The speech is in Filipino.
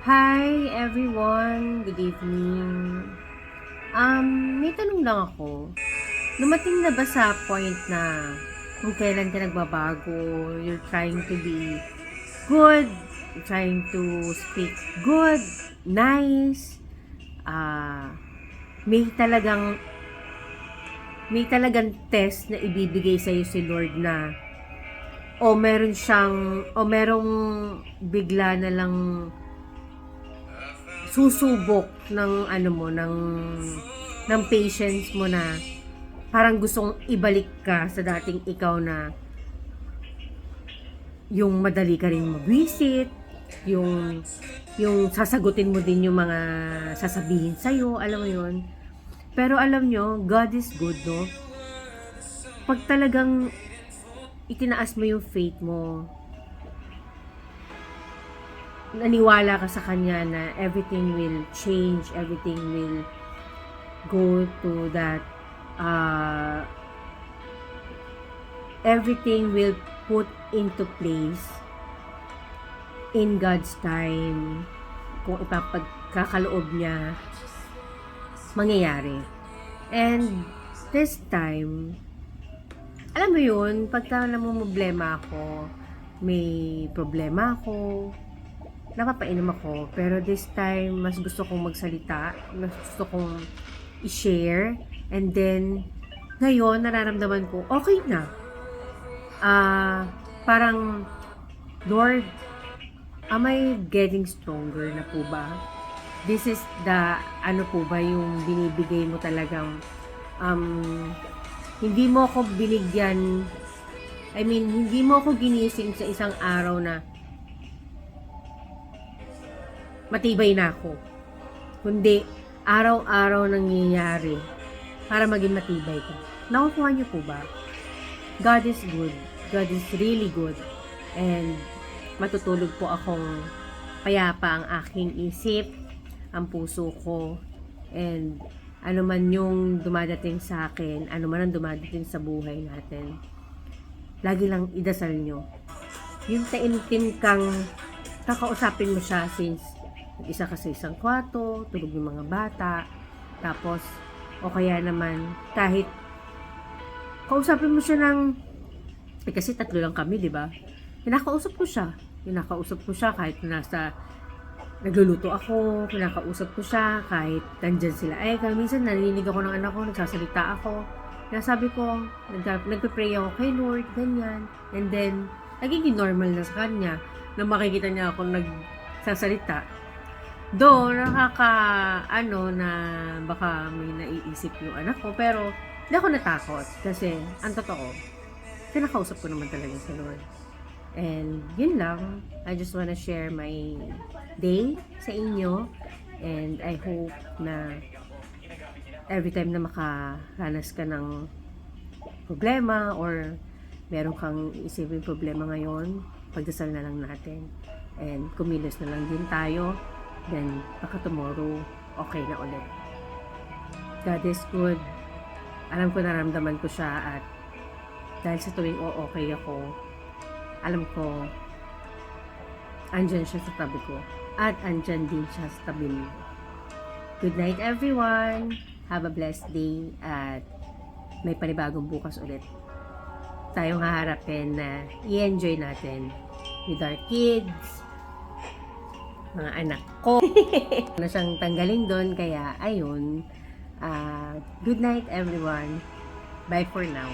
Hi everyone, good evening. May tanong lang ako. Dumating na ba sa point na kung kailan ka nagbabago, you're trying to be good, you're trying to speak good, nice, ah, may talagang test na ibibigay sa si Lord na o merong bigla na lang susubok ng ng patience mo na parang gustong ibalik ka sa dating ikaw na yung madali ka rin mabwisit, yung sasagutin mo din yung mga sasabihin sa'yo, alam mo yun. Pero alam nyo, God is good, no? Pag talagang itinaas mo yung faith mo, naniwala ka sa Kanya na everything will change, everything will go to that, everything will put into place in God's time. Kung ipapagkakaloob niya, mangyayari. And this time, alam mo yun, pagka namumblema ako, may problema ako, napapainom ako, pero this time, mas gusto kong magsalita, mas gusto kong i-share, and then, ngayon, nararamdaman ko, okay na. Parang, Lord, am I getting stronger na po ba? This is the, ano po ba, yung binibigay mo talagang, hindi mo ako binigyan, hindi mo ako ginising sa isang araw na, matibay na ako. Kundi, araw-araw nangyayari para maging matibay ka. Nakukuha niyo po ba? God is good. God is really good. And matutulog po akong payapa ang aking isip, ang puso ko, and ano man yung dumadating sa akin, ano man ang dumadating sa buhay natin. Lagi lang idasal nyo. Yung taimtim kang kakausapin mo siya since isa ka sa isang kwarto, tulog yung mga bata, tapos, o kaya naman, kahit, kausapin mo siya ng, kasi tatlo lang kami, di ba? Kinakausap ko siya kahit nasa, nagluluto ako, kinakausap ko siya, kahit nandyan sila, minsan narinig ako ng anak ko, nagsasalita ako, nasabi ko, nagpe-pray ako kay Lord, ganyan, and then, nagiging normal na sa kanya, na makikita niya ako nagsasalita. Do, na baka may naiisip yung anak ko, pero hindi ako natakot kasi, ang totoo, kinakausap ko naman talaga si Lord. And yun lang, I just wanna share my day sa inyo, and I hope na every time na makaranas ka ng problema or meron kang isipin problema ngayon, pagdasal na lang natin and kumilos na lang din tayo. Then, baka tomorrow, okay na ulit. God is good. Alam ko, naramdaman ko siya, at dahil sa tuwing okay ako, alam ko, andyan siya sa tabi ko. At andyan din siya sa tabi mo. Good night, everyone. Have a blessed day. At may panibagong bukas ulit tayong haharapin na i-enjoy natin with our kids, mga anak ko. Ano siyang tanggalin doon, kaya ayun. Good night everyone. Bye for now.